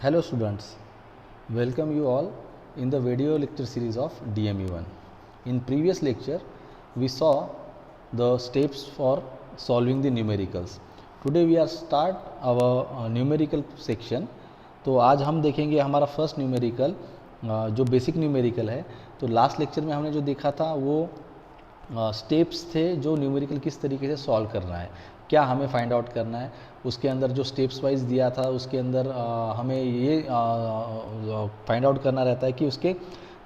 Hello students, welcome you all in the video lecture series of DME1. In previous lecture, we saw the steps for solving the numericals. Today we are start our numerical section. तो आज हम देखेंगे हमारा first numerical जो basic numerical है. तो last lecture में हमने जो देखा था वो स्टेप्स थे जो न्यूमेरिकल किस तरीके से सॉल्व करना है, क्या हमें फाइंड आउट करना है. उसके अंदर जो स्टेप्स वाइज दिया था उसके अंदर हमें ये फाइंड आउट करना रहता है कि उसके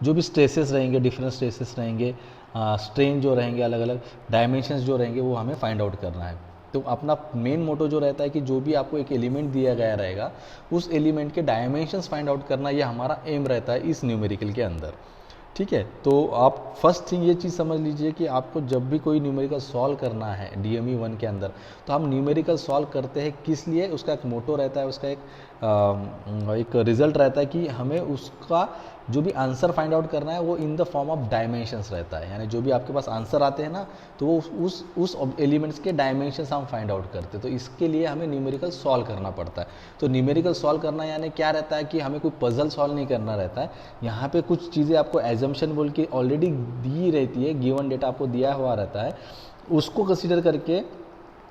जो भी स्ट्रेसेस रहेंगे, डिफरेंट स्ट्रेसेस रहेंगे, स्ट्रेन जो रहेंगे, अलग अलग डायमेंशंस जो रहेंगे वो हमें फाइंड आउट करना है. तो अपना मेन मोटो जो रहता है कि जो भी आपको एक एलिमेंट दिया गया रहेगा उस एलिमेंट के डायमेंशंस फाइंड आउट करना, ये हमारा एम रहता है इस न्यूमेरिकल के अंदर. ठीक है, तो आप फर्स्ट थिंग ये चीज़ समझ लीजिए कि आपको जब भी कोई न्यूमेरिकल सॉल्व करना है DME1 के अंदर, तो हम न्यूमेरिकल सॉल्व करते हैं किस लिए, उसका एक मोटो रहता है, उसका एक रिजल्ट रहता है कि हमें उसका जो भी आंसर फाइंड आउट करना है वो in the form of dimensions रहता है. यानी जो भी आपके पास आंसर आते हैं ना, तो वो उस एलिमेंट्स के डायमेंशंस हम फाइंड आउट करते हैं. तो इसके लिए हमें न्यूमेरिकल सॉल्व करना पड़ता है. तो न्यूमेरिकल सॉल्व करना यानी क्या रहता है कि हमें कोई पजल सॉल्व नहीं करना रहता है. यहाँ पे कुछ चीज़ें आपको एजम्पशन बोल के ऑलरेडी दी रहती है, गिवन डेटा आपको दिया हुआ रहता है, उसको कंसीडर करके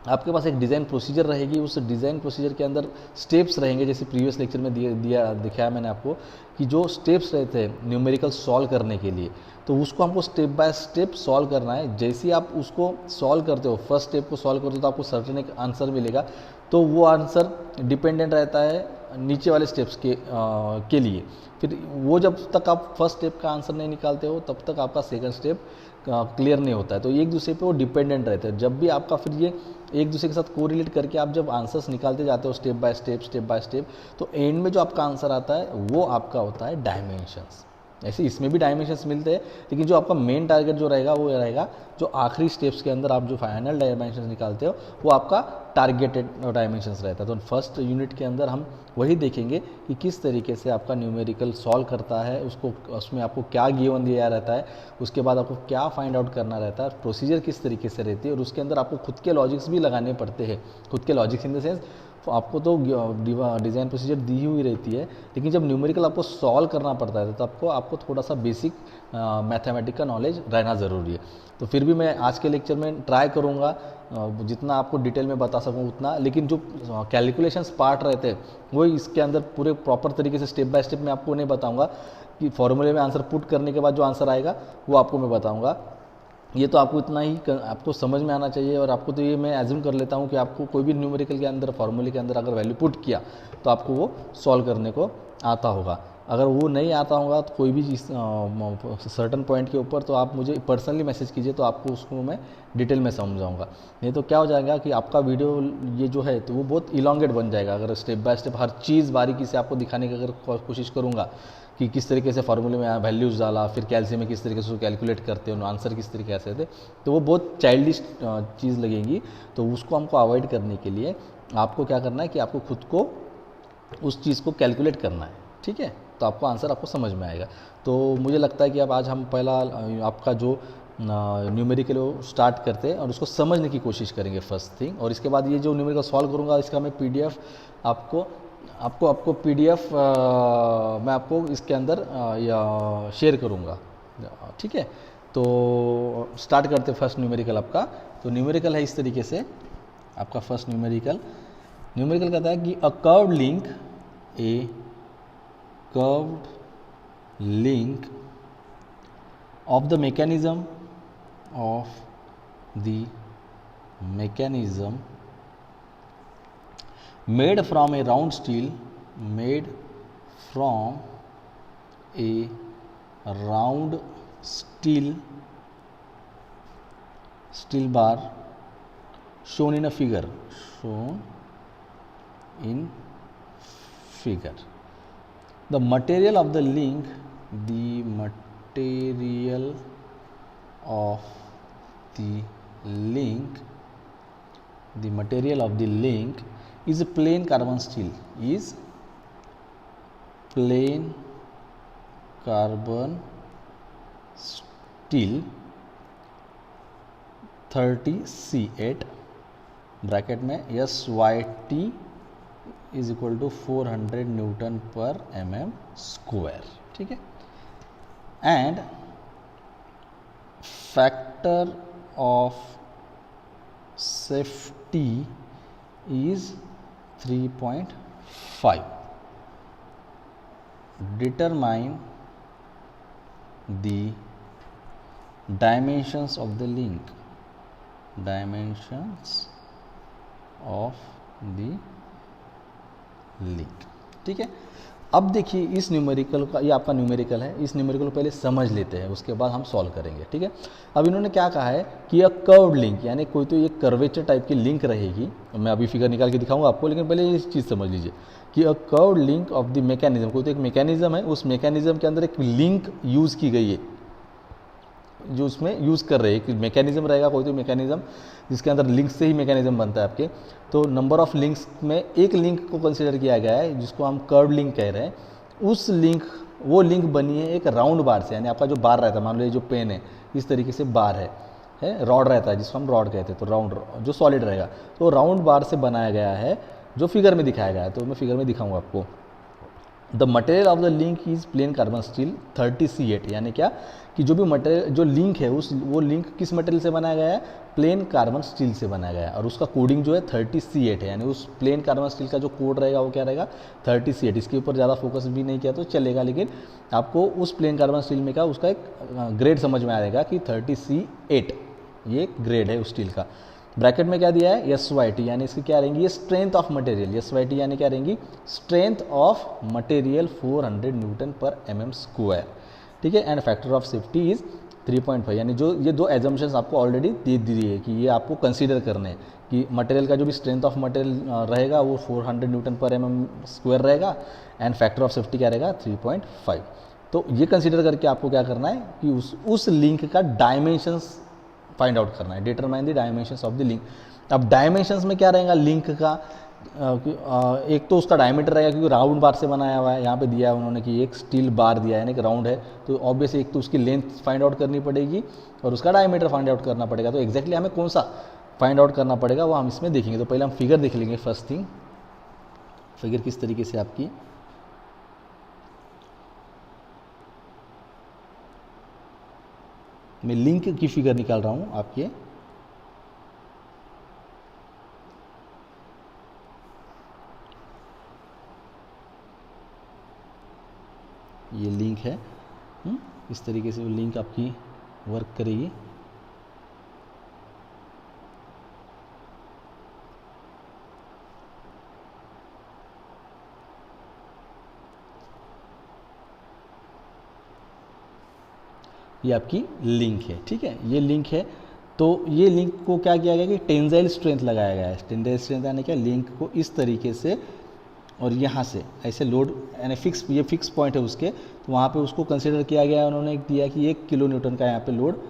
आपके पास एक डिज़ाइन प्रोसीजर रहेगी. उस डिज़ाइन प्रोसीजर के अंदर स्टेप्स रहेंगे, जैसे प्रीवियस लेक्चर में दिखाया मैंने आपको कि जो स्टेप्स रहते हैं न्यूमेरिकल सॉल्व करने के लिए, तो उसको हमको स्टेप बाय स्टेप सॉल्व करना है. जैसे ही आप उसको सॉल्व करते हो, फर्स्ट स्टेप को सॉल्व करते हो, तो आपको सर्टेन एक आंसर मिलेगा. तो वो आंसर डिपेंडेंट रहता है नीचे वाले स्टेप्स के लिए. फिर वो जब तक आप फर्स्ट स्टेप का आंसर नहीं निकालते हो तब तक आपका सेकंड स्टेप क्लियर नहीं होता है. तो एक दूसरे पे वो डिपेंडेंट रहते हैं. जब भी आपका फिर ये एक दूसरे के साथ कोरिलेट करके आप जब आंसर्स निकालते जाते हो स्टेप बाय स्टेप, तो एंड में जो आपका आंसर आता है वो आपका होता है डायमेंशंस. ऐसे इसमें भी डायमेंशंस मिलते हैं, लेकिन जो आपका मेन टारगेट जो रहेगा वो रहेगा जो आखिरी स्टेप्स के अंदर आप जो फाइनल डायमेंशंस निकालते हो वो आपका टारगेटेड डायमेंशंस रहता है. तो फर्स्ट यूनिट के अंदर हम वही देखेंगे कि किस तरीके से आपका न्यूमेरिकल सॉल्व करता है, उसमें आपको क्या गिवन दिया रहता है, उसके बाद आपको क्या फाइंड आउट करना रहता है, प्रोसीजर किस तरीके से रहती है, और उसके अंदर आपको खुद के लॉजिक्स भी लगाने पड़ते हैं. खुद के लॉजिक्स इन द सेंस आपको तो डिज़ाइन प्रोसीजर दी हुई रहती है, लेकिन जब न्यूमेरिकल आपको सॉल्व करना पड़ता है तो आपको थोड़ा सा बेसिक मैथमेटिक का नॉलेज रहना ज़रूरी है. तो फिर भी मैं आज के लेक्चर में ट्राई करूँगा जितना आपको डिटेल में बता सकूँ उतना, लेकिन जो कैलकुलेशंस पार्ट रहते हैं वो इसके अंदर पूरे प्रॉपर तरीके से स्टेप बाय स्टेप मैं आपको नहीं बताऊँगा कि फॉर्मूले में आंसर पुट करने के बाद जो आंसर आएगा वो आपको मैं बताऊँगा. ये तो आपको इतना ही आपको समझ में आना चाहिए. और आपको तो ये मैं एज्यूम कर लेता हूँ कि आपको कोई भी न्यूमेरिकल के अंदर फॉर्मूले के अंदर अगर वैल्यू पुट किया तो आपको वो सॉल्व करने को आता होगा. अगर वो नहीं आता होगा तो कोई भी सर्टन पॉइंट के ऊपर तो आप मुझे पर्सनली मैसेज कीजिए, तो आपको उसको मैं डिटेल में समझाऊंगा. नहीं तो क्या हो जाएगा कि आपका वीडियो ये जो है तो वो बहुत इलांगेट बन जाएगा. अगर स्टेप बाय स्टेप हर चीज़ बारीकी से आपको दिखाने की अगर कोशिश करूँगा कि किस तरीके से फार्मूले में वैल्यूज़ डाला, फिर कैल्शियम में किस तरीके से उसको कैलकुलेट करते हो, आंसर किस तरीके से थे, तो वो बहुत चाइल्डिश चीज़ लगेगी. तो उसको हमको अवॉइड करने के लिए आपको क्या करना है कि आपको खुद को उस चीज़ को कैलकुलेट करना है. ठीक है, तो आपको आंसर आपको समझ में आएगा. तो मुझे लगता है कि अब आज हम पहला आपका जो न्यूमेरिकल स्टार्ट करते हैं और उसको समझने की कोशिश करेंगे फर्स्ट थिंग. और इसके बाद ये जो न्यूमेरिकल सॉल्व करूँगा इसका मैं PDF आपको PDF मैं आपको इसके अंदर शेयर करूँगा. ठीक है, तो स्टार्ट करते फर्स्ट न्यूमेरिकल आपका. तो न्यूमेरिकल है इस तरीके से. आपका फर्स्ट न्यूमेरिकल कहता है कि अ curved link of the mechanism made from a round steel steel bar shown in figure. The material of the link is plain carbon steel. 30C8 bracket में SYT is equal to 400 newton per mm square, ठीक है। And factor of safety is 3.5. Determine the dimensions of the link. Dimensions of the link, ठीक है। अब देखिए इस numerical का, ये आपका न्यूमेरिकल है, इस न्यूमेरिकल को पहले समझ लेते हैं, उसके बाद हम सॉल्व करेंगे, ठीक है। अब इन्होंने क्या कहा है कि यह कर्व्ड लिंक, यानी कोई तो ये कर्वेचर टाइप की लिंक रहेगी। मैं अभी फिगर निकाल के दिखाऊंगा आपको, लेकिन पहले ये चीज़ समझ लीजिए कि a curved link of the mechanism, कोई तो एक मैकेनिज्म है, उस मैकेनिज्म के अंदर एक लिंक यूज़ की गई है, जो उसमें यूज़ कर रहे हैं। कि मैकेनिज्म रहेगा कोई तो मैकेनिज्म जिसके अंदर लिंक से ही मैकेनिज्म बनता है आपके, तो नंबर ऑफ लिंक्स में एक लिंक को कंसिडर किया गया है जिसको हम कर्व्ड लिंक कह रहे हैं। उस लिंक, वो लिंक बनी है एक राउंड बार से, यानी आपका जो बार रहता है, मान लो ये जो पेन है इस तरीके से बार है रॉड रहता है जिसको हम रॉड कहते हैं, तो राउंड जो सॉलिड रहेगा, तो राउंड बार से बनाया गया है जो फिगर में दिखाया गया है। तो मैं फिगर में दिखाऊंगा आपको। The material of the link is plane carbon steel 30C8, यानी क्या कि जो भी मटेरियल, जो लिंक है वो लिंक किस मटेरियल से बनाया गया है, प्लेन कार्बन स्टील से बनाया गया है। और उसका कोडिंग जो है 30C8 है, यानी उस प्लेन कार्बन स्टील का जो कोड रहेगा वो क्या रहेगा 30C8। इसके ऊपर ज़्यादा फोकस भी नहीं किया तो चलेगा, लेकिन आपको उस प्लेन कार्बन स्टील में का उसका एक ग्रेड समझ में आएगा कि 30C8 ये ग्रेड है उस स्टील का। ब्रैकेट में क्या दिया है SYT, यानी इसकी क्या रहेंगी, ये स्ट्रेंथ ऑफ मटेरियल। SYT यानी क्या रहेंगी, strength of material 400 newton per mm square, ठीक है। And factor of safety is 3.5, यानी जो ये दो एजम्पशंस आपको ऑलरेडी दे दी है कि ये आपको कंसीडर करने हैं कि मटेरियल का जो भी स्ट्रेंथ ऑफ मटेरियल रहेगा वो 400 न्यूटन पर mm स्क्वायर रहेगा, एंड फैक्टर ऑफ सेफ्टी क्या रहेगा 3.5। तो ये कंसीडर करके आपको क्या करना है कि उस लिंक का डायमेंशंस फाइंड आउट करना है। Determine the dimensions of the link. अब डायमेंशंस में क्या रहेगा लिंक का, एक तो उसका डायमीटर रहेगा क्योंकि राउंड बार से बनाया हुआ है, यहाँ पे दिया है उन्होंने कि एक स्टील बार दिया है, यानी कि राउंड है, तो ऑब्वियसली एक तो उसकी लेंथ फाइंड आउट करनी पड़ेगी और उसका डायमीटर फाइंड आउट करना पड़ेगा। तो एग्जैक्टली हमें कौन सा फाइंड आउट करना पड़ेगा वो हम इसमें देखेंगे। तो पहले हम फिगर देख लेंगे। फर्स्ट थिंग, फिगर किस तरीके से आपकी, मैं लिंक की फिगर निकाल रहा हूँ आपके, ये लिंक है, इस तरीके से वो लिंक आपकी वर्क करेगी। ये आपकी लिंक है, ठीक है, ये लिंक है। तो ये लिंक को क्या किया गया कि टेंसाइल स्ट्रेंथ लगाया गया है। टेंसाइल स्ट्रेंथ यानी क्या, लिंक को इस तरीके से और यहाँ से ऐसे लोड, यानी फिक्स, ये फिक्स पॉइंट है उसके, तो वहाँ पे उसको कंसिडर किया गया है। उन्होंने दिया कि 1 किलो न्यूटन का यहाँ पे लोड,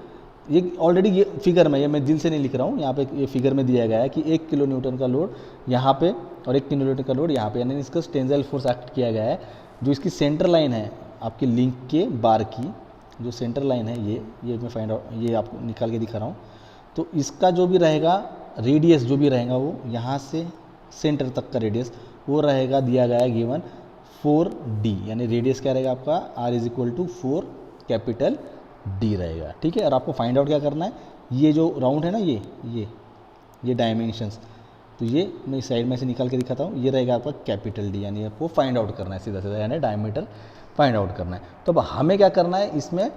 ये ऑलरेडी ये फिगर में, ये मैं दिल से नहीं लिख रहा हूँ, यहाँ पे ये फिगर में दिया गया है कि 1 किलो न्यूटन का लोड यहाँ पे और 1 किलो न्यूटन का लोड यहाँ पे, यानी इसका टेंसाइल फोर्स एक्ट किया गया है। जो इसकी सेंटर लाइन है आपकी लिंक के बार की, जो सेंटर लाइन है ये मैं फाइंड आउट, ये आपको निकाल के दिखा रहा हूँ। तो इसका जो भी रहेगा रेडियस, जो भी रहेगा वो यहाँ से सेंटर तक का रेडियस वो रहेगा, दिया गया है गिवन 4D, यानी रेडियस क्या रहेगा आपका R is equal to 4 capital D रहेगा, ठीक है। और आपको फाइंड आउट क्या करना है, ये जो राउंड है ना, ये डायमेंशंस, तो ये मैं इस साइड में से निकाल के दिखाता हूँ, ये रहेगा आपका कैपिटल D, यानी आपको फाइंड आउट करना है सीधा सीधा, यानी डायमीटर फाइंड आउट करना है। तो अब हमें क्या करना है, इसमें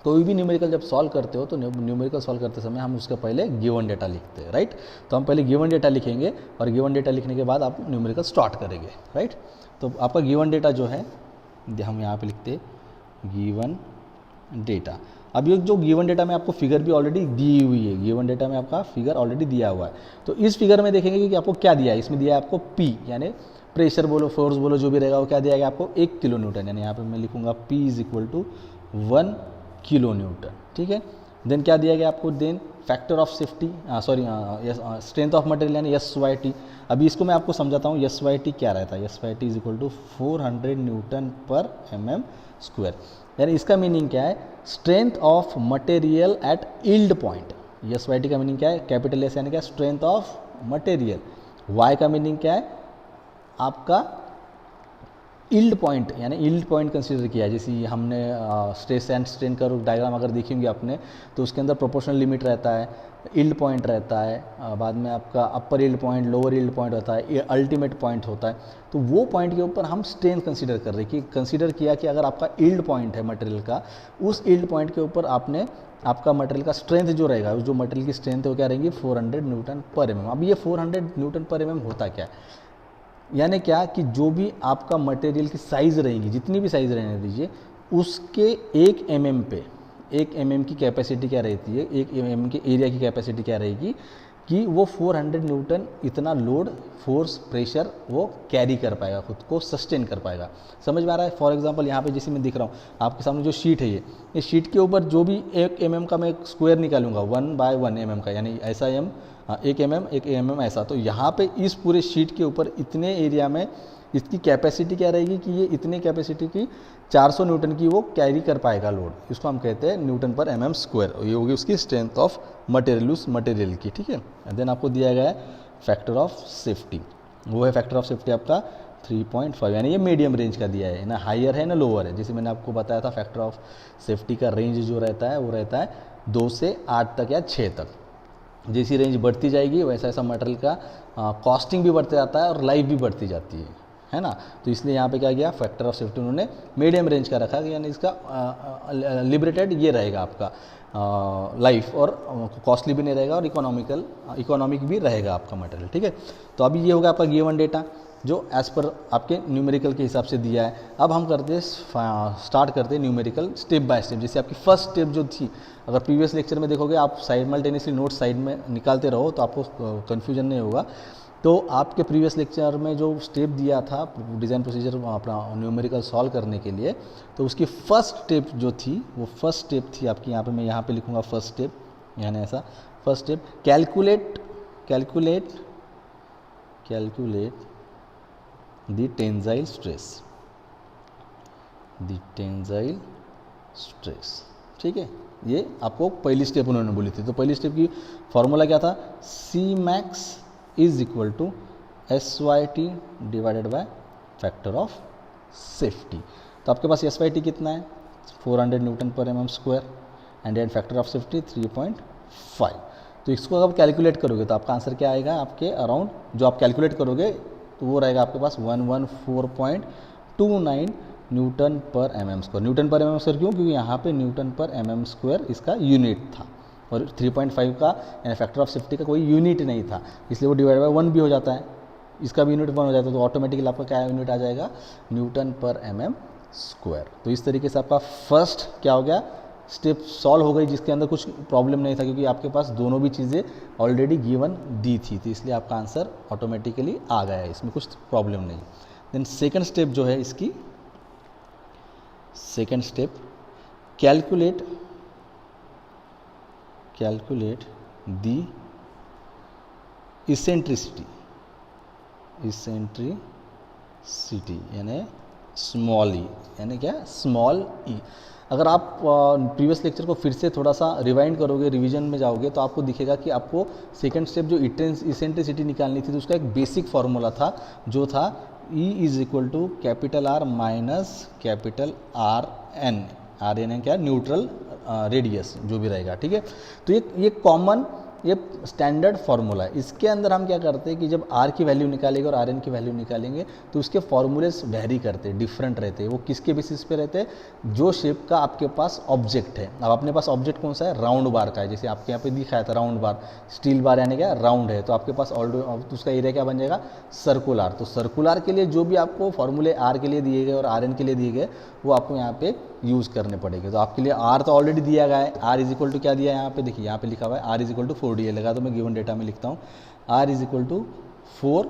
कोई भी न्यूमेरिकल जब सॉल्व करते हो तो न्यूमेरिकल सॉल्व करते समय हम उसके पहले गिवन डेटा लिखते हैं, राइट। तो हम पहले गिवन डेटा लिखेंगे और गिवन डेटा लिखने के बाद आप न्यूमेरिकल स्टार्ट करेंगे, राइट। तो आपका गिवन डेटा जो है हम यहाँ पे लिखते हैं गिवन डेटा। अब ये जो गिवन डेटा में आपको फिगर भी ऑलरेडी दी हुई है, गिवन डेटा में आपका फिगर ऑलरेडी दिया हुआ है। तो इस फिगर में देखेंगे कि आपको क्या दिया है, इसमें दिया है आपको P, यानी प्रेशर बोलो, फोर्स बोलो, जो भी रहेगा वो क्या दिया गया आपको 1 किलो न्यूटन, यानी यहाँ पे मैं लिखूंगा P is equal to 1 kilo newton, ठीक है। देन क्या दिया गया आपको, then factor of safety, strength of material यानी SYT। अभी इसको मैं आपको समझाता हूँ SYT क्या रहता है। SYT is equal to 400 newton per mm square, यानी इसका मीनिंग क्या है, strength of material at yield point. SYT का मीनिंग क्या है, कैपिटल S यानी क्या, स्ट्रेंथ ऑफ मटेरियल। Y का मीनिंग क्या है, आपका यील्ड पॉइंट, यानी यील्ड पॉइंट कंसीडर किया है। जैसे हमने स्ट्रेस एंड स्ट्रेन का डायग्राम अगर देखेंगे आपने, तो उसके अंदर प्रोपोर्शनल लिमिट रहता है, यील्ड पॉइंट रहता है, बाद में आपका upper yield point, lower yield point होता है, ये अल्टीमेट पॉइंट होता है। तो वो पॉइंट के ऊपर हम स्ट्रेन कंसीडर कर रहे हैं कि कंसीडर किया कि अगर आपका यील्ड पॉइंट है मटेरियल का, उस यील्ड पॉइंट के ऊपर आपने आपका मटेरियल का स्ट्रेंथ जो रहेगा, जो मटेरियल की स्ट्रेंथ है वो क्या रहेगी, 400 न्यूटन पर एमएम। अब ये 400 न्यूटन पर एमएम होता क्या है, यानी क्या कि जो भी आपका मटेरियल की साइज़ रहेगी, जितनी भी साइज़ रहने दीजिए, उसके 1 mm पे 1 mm की कैपेसिटी क्या रहती है, 1 mm के एरिया की कैपेसिटी क्या रहेगी कि वो 400 न्यूटन इतना लोड, फोर्स, प्रेशर वो कैरी कर पाएगा, खुद को सस्टेन कर पाएगा। समझ में आ रहा है? फॉर एग्जांपल यहाँ पे जैसे मैं दिख रहा हूँ आपके सामने जो शीट है, ये शीट के ऊपर जो भी 1 mm का मैं स्क्वायर निकालूंगा 1 बाय 1 mm का, यानी ऐसा एम 1 mm ऐसा, तो यहाँ पे इस पूरे शीट के ऊपर इतने एरिया में इसकी कैपेसिटी क्या रहेगी कि ये इतने कैपेसिटी की 400 न्यूटन की वो कैरी कर पाएगा लोड। इसको हम कहते हैं न्यूटन पर mm स्क्वायर। ये होगी उसकी स्ट्रेंथ ऑफ मटेरियल, उस मटेरियल की, ठीक है। देन आपको दिया गया है फैक्टर ऑफ सेफ्टी, वो है फैक्टर ऑफ सेफ्टी आपका 3.5, यानी ये मीडियम रेंज का दिया है, ना हायर है ना लोअर है। जैसे मैंने आपको बताया था फैक्टर ऑफ सेफ्टी का रेंज जो रहता है वो रहता है 2 से 8 तक या 6 तक। जैसी रेंज बढ़ती जाएगी वैसा ऐसा मटेरियल का कॉस्टिंग भी बढ़ते जाता है और लाइफ भी बढ़ती जाती है ना। तो इसलिए यहाँ पे क्या किया, फैक्टर ऑफ सेफ्टी उन्होंने मीडियम रेंज का रखा, यानी इसका लिबरेटेड ये रहेगा आपका लाइफ, और कॉस्टली भी नहीं रहेगा और इकोनॉमिक भी रहेगा आपका मटेरियल, ठीक है। तो अभी ये होगा आपका गिवन डेटा जो एज़ पर आपके न्यूमेरिकल के हिसाब से दिया है। अब हम स्टार्ट करते हैं न्यूमेरिकल स्टेप बाय स्टेप। जैसे आपकी फर्स्ट स्टेप जो थी, अगर प्रीवियस लेक्चर में देखोगे आप साइमल्टेनियसली नोट साइड में निकालते रहो तो आपको कन्फ्यूजन नहीं होगा। तो आपके प्रीवियस लेक्चर में जो स्टेप दिया था डिज़ाइन प्रोसीजर अपना न्यूमेरिकल सॉल्व करने के लिए, तो उसकी फर्स्ट स्टेप जो थी वो फर्स्ट स्टेप थी आपकी, यहाँ पे मैं यहाँ पे लिखूँगा फर्स्ट स्टेप, यानी ऐसा first step, calculate the tensile stress, ठीक है। ये आपको पहली स्टेप उन्होंने बोली थी। तो पहली स्टेप की फॉर्मूला क्या था, c max is equal to SYT divided by factor of safety. तो आपके पास SYT कितना है, 400 newton per mm square, and and factor of safety 3.5। तो इसको अगर आप कैलकुलेट करोगे तो आपका आंसर क्या आएगा, आपके अराउंड जो आप कैलकुलेट करोगे तो वो रहेगा आपके पास 114.29 Newton per mm square. Newton per mm square क्यों, क्योंकि यहाँ पे न्यूटन पर mm स्क्वायर इसका यूनिट था, और 3.5 का यानी फैक्टर ऑफ सेफ्टी का कोई यूनिट नहीं था, इसलिए वो डिवाइड बाय 1 भी हो जाता है, इसका भी यूनिट 1 हो जाता है, तो ऑटोमेटिकली आपका क्या यूनिट आ जाएगा, न्यूटन पर mm स्क्वायर। तो इस तरीके से आपका फर्स्ट क्या हो गया, स्टेप सॉल्व हो गई, जिसके अंदर कुछ प्रॉब्लम नहीं था क्योंकि आपके पास दोनों भी चीज़ें ऑलरेडी गिवन दी थी, तो इसलिए आपका आंसर ऑटोमेटिकली आ गया है, इसमें कुछ प्रॉब्लम नहीं। देन सेकेंड स्टेप जो है इसकी, second step calculate the eccentricity यानी स्मॉल ई, यानी क्या, स्मॉल ई। अगर आप प्रीवियस लेक्चर को फिर से थोड़ा सा रिवाइंड करोगे, रिवीजन में जाओगे, तो आपको दिखेगा कि आपको सेकेंड स्टेप जो इसेंट्रिसिटी निकालनी थी, तो उसका एक बेसिक फार्मूला था जो था E is equal to capital R minus capital RN। RN क्या, न्यूट्रल रेडियस जो भी रहेगा, ठीक है। तो ये कॉमन, ये स्टैंडर्ड फार्मूला है। इसके अंदर हम क्या करते हैं कि जब R की वैल्यू निकालेंगे और RN की वैल्यू निकालेंगे तो उसके फॉर्मूलेस वेरी करते हैं, डिफरेंट रहते हैं। वो किसके बेसिस पे रहते हैं, जो शेप का आपके पास ऑब्जेक्ट है। अब अपने पास ऑब्जेक्ट कौन सा है, राउंड बार का है, जैसे आपके यहाँ पे दिखाया था राउंड बार, स्टील बार यानी क्या, राउंड है, तो आपके पास ऑलरेडी उसका एरिया क्या बन जाएगा, सर्कुलर। तो सर्कुलर के लिए जो भी आपको फॉर्मूले R के लिए दिए गए और RN के लिए दिए गए वो आपको यहाँ पे यूज़ करने पड़ेंगे। तो आपके लिए R तो ऑलरेडी दिया गया है, R इज इक्वल टू क्या दिया है यहाँ पे, देखिए यहाँ पे लिखा हुआ है R is equal to 4D लगा, तो मैं गिवन डेटा में लिखता हूँ R is equal to 4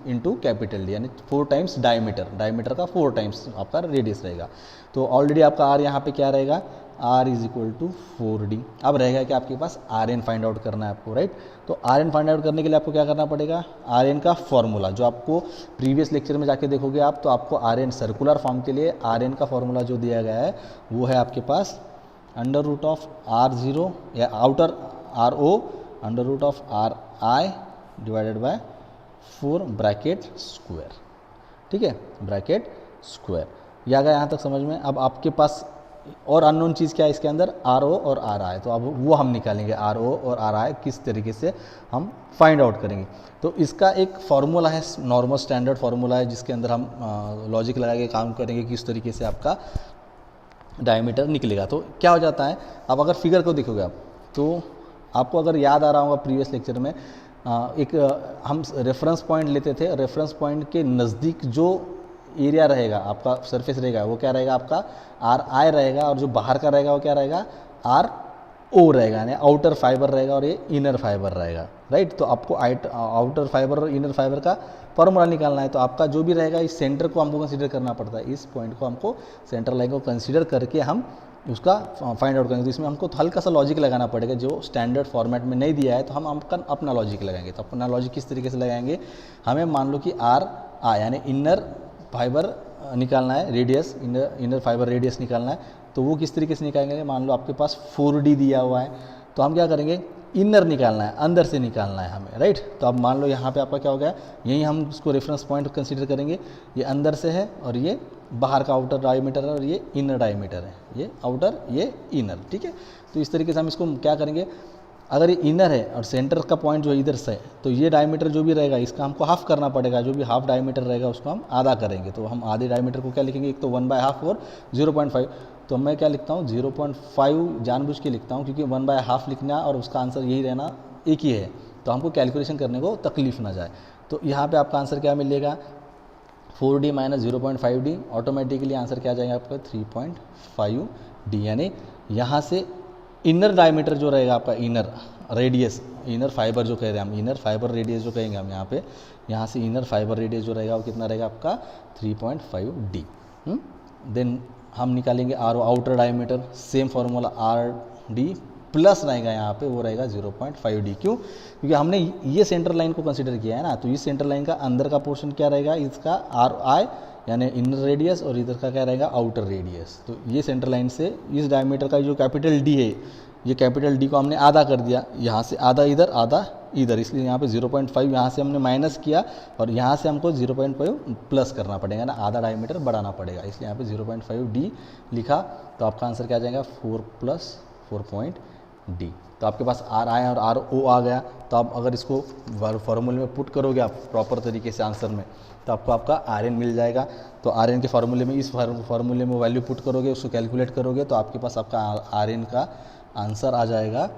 into capital D, यानी 4 टाइम्स डायमीटर का 4 टाइम्स आपका रेडियस रहेगा। तो ऑलरेडी आपका R यहाँ पे क्या रहेगा, R is equal to 4D। अब रहेगा कि आपके पास RN फाइंड आउट करना है आपको, राइट। तो RN फाइंड आउट करने के लिए आपको क्या करना पड़ेगा, RN का फॉर्मूला जो आपको प्रीवियस लेक्चर में जाके देखोगे आप, तो आपको RN सर्कुलर फॉर्म के लिए RN का फॉर्मूला जो दिया गया है वो है आपके पास अंडर रूट ऑफ R0 या outer RO under root of RI divided by 4 bracket square, ठीक है, ब्रैकेट स्क्वायर। ये आ गया यहाँ तक समझ में। अब आपके पास और अननोन चीज़ क्या है इसके अंदर, आर ओ और आर आई, तो अब वो हम निकालेंगे, आर ओ और आर आई किस तरीके से हम फाइंड आउट करेंगे। तो इसका एक फार्मूला है, नॉर्मल स्टैंडर्ड फार्मूला है, जिसके अंदर हम लॉजिक लगा के काम करेंगे किस तरीके से आपका डायमीटर निकलेगा। तो क्या हो जाता है, अब अगर फिगर को देखोगे आप, तो आपको अगर याद आ रहा होगा प्रीवियस लेक्चर में हम रेफरेंस पॉइंट लेते थे, रेफरेंस पॉइंट के नज़दीक जो एरिया रहेगा आपका, सरफेस रहेगा, वो क्या रहेगा आपका आर आई रहेगा, और जो बाहर का रहेगा वो क्या रहेगा आर ओ रहेगा, यानी आउटर फाइबर रहेगा और ये इनर फाइबर रहेगा, राइट। तो आपको आउटर फाइबर और इनर फाइबर का फॉर्मूला निकालना है। तो आपका जो भी रहेगा इस सेंटर को हमको कंसीडर करना पड़ता है, इस पॉइंट को हमको सेंटर लाइन को कंसीडर करके हम उसका फाइंड आउट करेंगे। तो इसमें हमको हल्का सा लॉजिक लगाना पड़ेगा, जो स्टैंडर्ड फॉर्मेट में नहीं दिया है, तो हम आपका अपना लॉजिक लगाएंगे। तो अपना लॉजिक किस तरीके से लगाएंगे, हमें मान लो कि आर आई यानी इनर फाइबर निकालना है, रेडियस, इनर फाइबर रेडियस निकालना है। तो वो किस तरीके से निकालेंगे, मान लो आपके पास 4D दिया हुआ है, तो हम क्या करेंगे, इनर निकालना है, अंदर से निकालना है हमें, राइट। तो अब मान लो यहाँ पे आपका क्या हो गया, यही हम उसको रेफरेंस पॉइंट कंसीडर करेंगे, ये अंदर से है और ये बाहर का आउटर डायमीटर है और ये इनर डायमीटर है, ये आउटर ये इनर, ठीक है। तो इस तरीके से हम इसको क्या करेंगे, अगर ये इनर है और सेंटर का पॉइंट जो इधर से है, तो ये डायमीटर जो भी रहेगा इसका हमको हाफ करना पड़ेगा, जो भी हाफ डायमीटर रहेगा उसको हम आधा करेंगे। तो हम आधे डायमीटर को क्या लिखेंगे, एक तो 1/2 और 0.5। तो मैं क्या लिखता हूँ 0.5 जानबूझ के लिखता हूँ, क्योंकि 1/2 लिखना और उसका आंसर यही रहना एक ही है, तो हमको कैलकुलेशन करने को तकलीफ ना जाए। तो यहाँ पे आपका आंसर क्या मिलेगा, 4D - 0.5D, ऑटोमेटिकली आंसर क्या आ जाएगा आपका 3.5D। यानी यहाँ से इनर डायमीटर जो रहेगा आपका, इनर रेडियस, इनर फाइबर जो कह रहे हैं हम, इनर फाइबर रेडियस जो कहेंगे हम यहाँ पे, यहाँ से इनर फाइबर रेडियस जो रहेगा वो कितना रहेगा आपका 3.5D। देन हम निकालेंगे R outer diameter, same formula RD plus रहेगा यहाँ पे, वो रहेगा 0.5D। क्यों, क्योंकि हमने ये सेंटर लाइन को कंसिडर किया है ना, तो इस सेंटर लाइन का अंदर का पोर्शन क्या रहेगा, इसका RI यानी इनर रेडियस, और इधर का क्या रहेगा आउटर रेडियस। तो ये सेंटर लाइन से इस डायमीटर का जो कैपिटल D है, ये कैपिटल D को हमने आधा कर दिया, यहाँ से आधा इधर आधा इधर, इसलिए यहाँ पे 0.5 यहाँ से हमने माइनस किया, और यहाँ से हमको 0.5 प्लस करना पड़ेगा ना, आधा डायमीटर बढ़ाना पड़ेगा, इसलिए यहाँ पे 0.5D लिखा। तो आपका आंसर क्या आ जाएगा 4 + 4.D। तो आपके पास RI और RO आ गया। तो आप अगर इसको फार्मूले में पुट करोगे आप प्रॉपर तरीके से आंसर में, तो आपको आपका RN मिल जाएगा। तो RN के फार्मूले में, इस फार्मूले में वैल्यू पुट करोगे, उसको कैलकुलेट करोगे, तो आपके पास आपका RN का आंसर आ जाएगा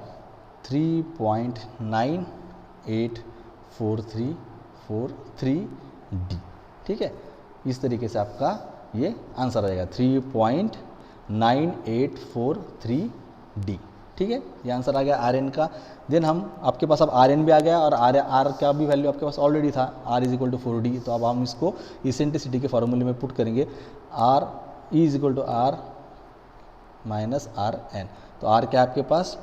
3.9843443D, ठीक है। इस तरीके से आपका ये आंसर आएगा 3.9843D, ठीक है। ये आंसर आ गया RN का। देन हम आपके पास अब RN भी आ गया, और R का भी वैल्यू आपके पास ऑलरेडी था, R = 4D। तो अब हम इसको इसेंट्रिसिटी के फार्मूले में पुट करेंगे, R E = R - RN। तो R क्या है आपके पास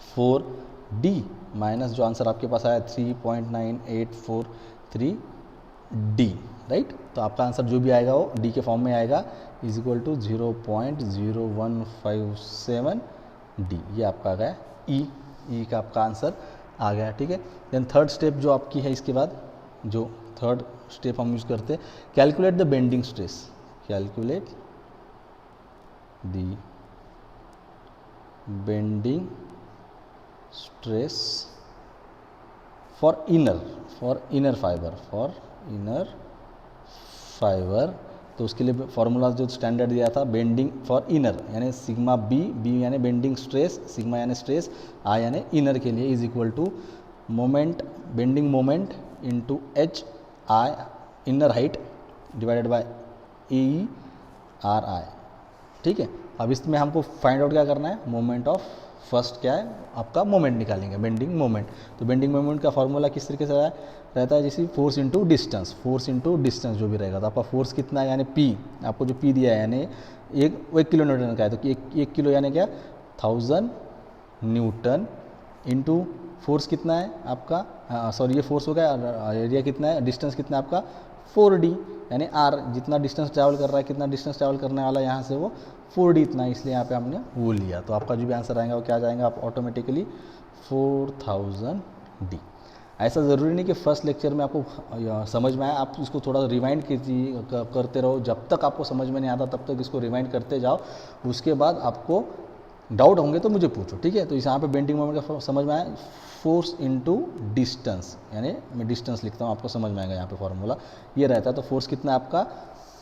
4D माइनस जो आंसर आपके पास आया 3.9843D, राइट। तो आपका आंसर जो भी आएगा वो D के फॉर्म में आएगा, = 0.0157D। ये आपका आ गया E का आपका आंसर आ गया, ठीक है। देन थर्ड स्टेप जो आपकी है, इसके बाद जो थर्ड स्टेप हम यूज़ करते हैं, calculate the bending stress, calculate the bending stress for inner fibre. तो उसके लिए फार्मूला जो स्टैंडर्ड दिया था, बेंडिंग फॉर इनर यानी सिग्मा B यानी बेंडिंग स्ट्रेस, सिग्मा यानी स्ट्रेस, I यानी इनर के लिए = moment, bending moment into HI inner height divided by ERI, ठीक है। अब इसमें हमको फाइंड आउट क्या करना है, मोमेंट ऑफ फर्स्ट क्या है आपका, मोमेंट निकालेंगे, बेंडिंग मोमेंट। तो बेंडिंग मोमेंट का फॉर्मूला किस तरीके से रहता है, जैसे फोर्स इंटू डिस्टेंस जो भी रहेगा। तो आपका फोर्स कितना है, यानी P, आपको जो P दिया है यानी 1 किलो न्यूटन का है, तो 1 किलो यानी क्या 1000 न्यूटन इंटू फोर्स कितना है आपका, सॉरी ये फोर्स हो गया, एरिया कितना है, डिस्टेंस कितना है आपका 4D यानी R, जितना डिस्टेंस ट्रैवल कर रहा है, कितना डिस्टेंस ट्रैवल करने वाला है यहाँ से वो 4D इतना, इसलिए यहाँ पे हमने वो लिया। तो आपका जो भी आंसर आएगा वो क्या आ जाएगा, आप ऑटोमेटिकली 4000D। ऐसा ज़रूरी नहीं कि फर्स्ट लेक्चर में आपको समझ में आए, आप इसको थोड़ा रिवाइंड करते रहो, जब तक आपको समझ में नहीं आता तब तक इसको रिवाइंड करते जाओ। उसके बाद आपको डाउट होंगे तो मुझे पूछो, ठीक है। तो इस यहाँ पे बेंडिंग मोमेंट का समझ में आया, फोर्स इनटू डिस्टेंस, यानी मैं डिस्टेंस लिखता हूँ, आपको समझ में आएगा यहाँ पे फॉर्मूला ये रहता है। तो फोर्स कितना है आपका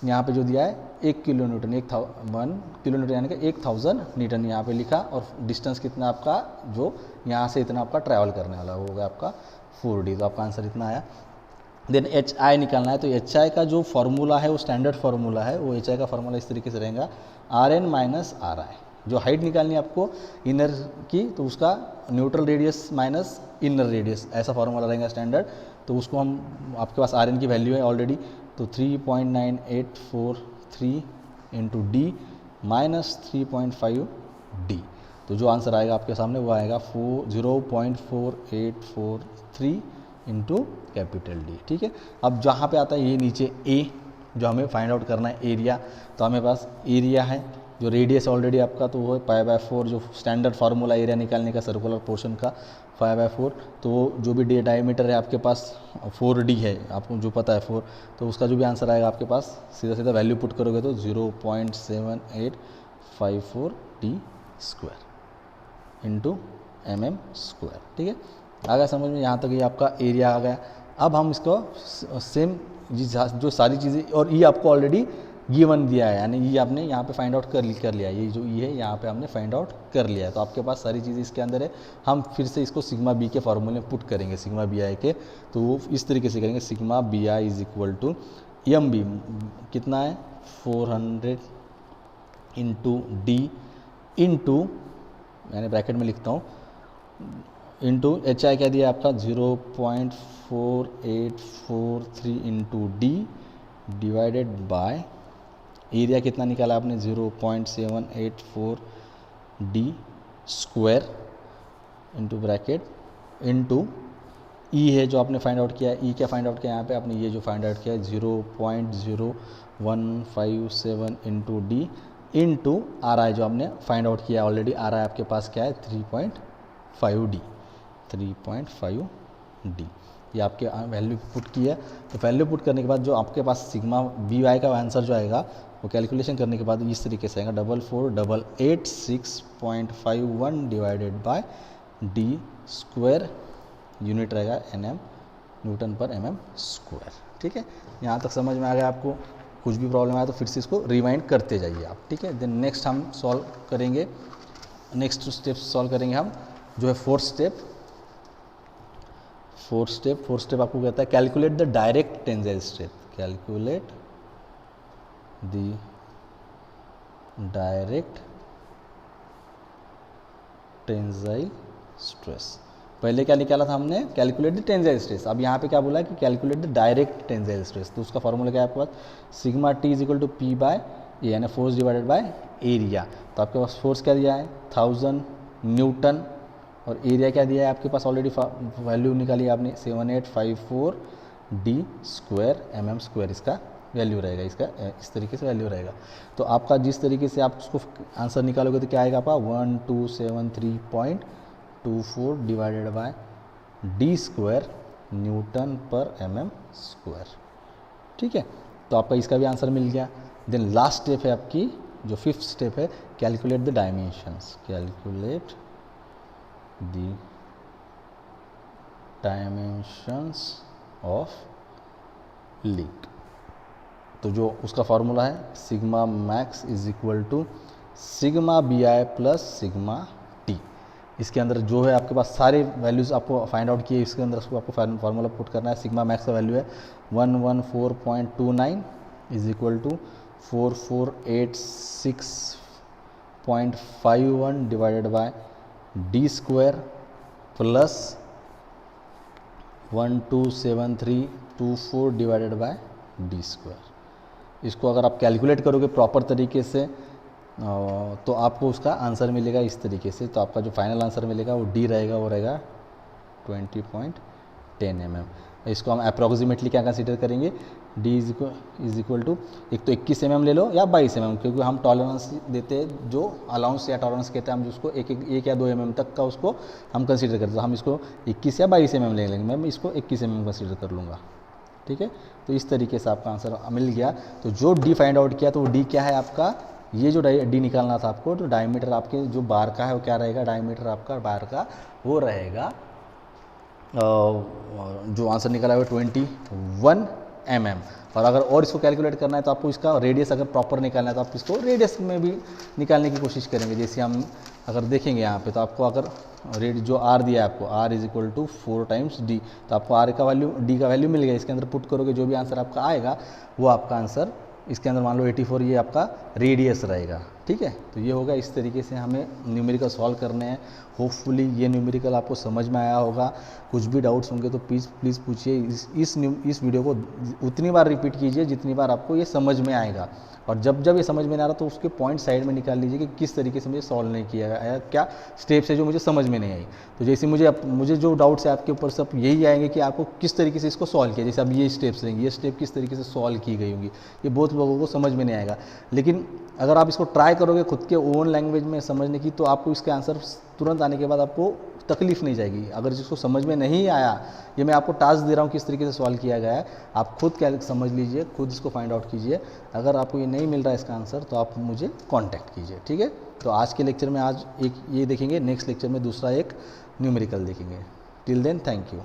यहाँ पे जो दिया है 1 किलो न्यूटन, 1 किलो न्यूटन यानी कि 1000 न्यूटन यहाँ पे लिखा, और डिस्टेंस कितना आपका जो यहाँ से इतना आपका ट्रैवल करने वाला होगा आपका 4d। तो आपका आंसर इतना आया। देन एच आई निकालना है, तो एच आई का जो फार्मूला है वो स्टैंडर्ड फार्मूला है, वो एच आई का फार्मूला इस तरीके से रहेगा R N minus R I. जो हाइट निकालनी है आपको इनर की, तो उसका neutral radius minus inner radius, ऐसा फार्मूला रहेगा स्टैंडर्ड। तो उसको हम, आपके पास आर एन की वैल्यू है ऑलरेडी, तो 3.9843 इंटू डी माइनस 3.5 डी। तो जो आंसर आएगा आपके सामने वो आएगा 0.4843 इंटू कैपिटल डी, ठीक है। अब जहाँ पे आता है ये नीचे ए, जो हमें फाइंड आउट करना है एरिया, तो हमें पास एरिया है, जो रेडियस ऑलरेडी आपका तो वो है π/4, जो स्टैंडर्ड फार्मूला एरिया निकालने का सर्कुलर पोर्शन का 5/4। तो जो भी डायमीटर है आपके पास 4d है, आपको जो पता है 4, तो उसका जो भी आंसर आएगा आपके पास सीधा सीधा वैल्यू पुट करोगे तो 0.7854d square into mm square, ठीक है। आ गया समझ में, यहाँ तक ये आपका एरिया आ गया। अब हम इसको सेम जो सारी चीज़ें, और ये आपको ऑलरेडी गिवन दिया है, यानी ये आपने यहाँ पे फाइंड आउट कर लिया है, ये जो ये है यहाँ पे हमने फाइंड आउट कर लिया है। तो आपके पास सारी चीज़ें इसके अंदर है। हम फिर से इसको सिग्मा बी के फार्मूले में पुट करेंगे, सिग्मा बी आई के, तो वो इस तरीके से करेंगे, sigma B I is equal to M B कितना है 400 इंटू डी इंटू, यानी ब्रैकेट में लिखता हूँ, इंटू एच आई क्या दिया आपका 0.4843 into d divided by area कितना निकाला आपने 0.784 d square into bracket into e है जो आपने फाइंड आउट किया है। ई क्या फाइंड आउट किया यहाँ पे आपने, ये जो फाइंड आउट किया है 0.0157 into D into are I जो आपने फाइंड आउट किया ऑलरेडी। आर आई आपके पास क्या है 3.5d, ये आपके वैल्यू पुट की है। तो वैल्यू पुट करने के बाद जो आपके पास सिग्मा बी वाई का आंसर जो आएगा वो कैलकुलेशन करने के बाद इस तरीके से आएगा 44,886.51 divided by D square, unit रहेगा nm Newton per mm square, ठीक है। यहाँ तक समझ में आ गया आपको। कुछ भी प्रॉब्लम आया तो फिर से इसको रिवाइंड करते जाइए आप, ठीक है। देन नेक्स्ट हम सॉल्व करेंगे, नेक्स्ट स्टेप सॉल्व करेंगे हम, जो है फोर्थ स्टेप आपको कहता है calculate the direct tensile stress, calculate the direct tensile stress. पहले क्या निकाला था हमने, कैलकुलेट द टेंसाइल स्ट्रेस। अब यहाँ पे क्या बोला है कि calculate the direct tensile stress. तो उसका फॉर्मूला क्या है आपके पास, sigma t is equal to p by a, यानी फोर्स डिवाइडेड बाय एरिया। तो आपके पास फोर्स क्या दिया है 1000 न्यूटन, और एरिया क्या दिया है आपके पास ऑलरेडी वैल्यू निकाली आपने 7854 डी स्क्वायर mm स्क्वायर, इसका वैल्यू रहेगा, इसका इस तरीके से वैल्यू रहेगा। तो आपका जिस तरीके से आप उसको आंसर निकालोगे तो क्या आएगा आपका 1273.24 divided by D square Newton per mm square, ठीक है। तो आपका इसका भी आंसर मिल गया। देन लास्ट स्टेप है आपकी जो फिफ्थ स्टेप है, calculate the dimensions, calculate the dimensions of leak। तो जो उसका फॉर्मूला है sigma max is equal to sigma B I plus sigma T. इसके अंदर जो है आपके पास सारे वैल्यूज़ आपको फाइंड आउट किए, इसके अंदर उसको आपको फार्मूला पुट करना है। सिग्मा मैक्स का वैल्यू है 114.29 is equal to 4486.51 divided by D square plus 127324 divided by D square. इसको अगर आप कैलकुलेट करोगे प्रॉपर तरीके से तो आपको उसका आंसर मिलेगा इस तरीके से। तो आपका जो फाइनल आंसर मिलेगा वो डी रहेगा, वो रहेगा 20.10 mm। इसको हम अप्रॉक्सीमेटली क्या कंसीडर करेंगे डी इज इक्वल टू, एक तो 21 mm ले लो या 22 mm, क्योंकि हम टॉलरेंस देते हैं जो अलाउंस या टॉलरेंस कहते हैं, हम जिसको एक या 2 mm तक का उसको हम कंसीडर करते हैं, तो हम इसको 21 या 22 mm ले लेंगे, मैं इसको 21 mm कंसीडर कर लूँगा। ठीक है, तो इस तरीके से आपका आंसर मिल गया। तो जो डी फाइंड आउट किया, तो डी क्या है आपका, ये जो डी निकालना था आपको, तो डायमीटर आपके जो बार का है वो क्या रहेगा, डायमीटर आपका बार का वो रहेगा, जो आंसर निकला है 21 mm। और अगर और इसको कैलकुलेट करना है तो आपको इसका रेडियस अगर प्रॉपर निकालना है तो आप इसको रेडियस में भी निकालने की कोशिश करेंगे। जैसे हम अगर देखेंगे यहाँ पे, तो आपको अगर जो आर दिया है आपको, R is equal to 4 times D, तो आपको आर का वैल्यू, डी का वैल्यू मिल गया। इसके अंदर पुट करोगे, जो भी आंसर आपका आएगा वो आपका आंसर, इसके अंदर मान लो 84 ये आपका रेडियस रहेगा। ठीक है, तो ये होगा, इस तरीके से हमें न्यूमेरिकल सॉल्व करने हैं। होपफुली ये न्यूमेरिकल आपको समझ में आया होगा। कुछ भी डाउट्स होंगे तो प्लीज़ पूछिए। इस वीडियो को उतनी बार रिपीट कीजिए जितनी बार आपको ये समझ में आएगा, और जब ये समझ में नहीं आ रहा तो उसके पॉइंट साइड में निकाल लीजिए कि किस तरीके से मुझे सॉल्व नहीं किया गया, क्या स्टेप्स है जो मुझे समझ में नहीं आई। तो जैसे मुझे जो डाउट्स है आपके ऊपर सब यही आएंगे कि आपको किस तरीके से इसको सॉल्व किया। जैसे अब ये स्टेप्स रहेंगे, ये स्टेप किस तरीके से सॉल्व की गई होंगी, ये बहुत लोगों को समझ में नहीं आएगा। लेकिन अगर आप इसको ट्राई करोगे खुद के ओन लैंग्वेज में समझने की, तो आपको इसके आंसर तुरंत आने के बाद आपको तकलीफ नहीं जाएगी। अगर जिसको समझ में नहीं आया, ये मैं आपको टास्क दे रहा हूँ किस तरीके से सॉल्व किया गया है, आप खुद क्या समझ लीजिए, खुद इसको फाइंड आउट कीजिए। अगर आपको ये नहीं मिल रहा है इसका आंसर, तो आप मुझे कांटेक्ट कीजिए। ठीक है, तो आज के लेक्चर में आज एक ये देखेंगे, नेक्स्ट लेक्चर में दूसरा एक न्यूमेरिकल देखेंगे। Till then, thank you.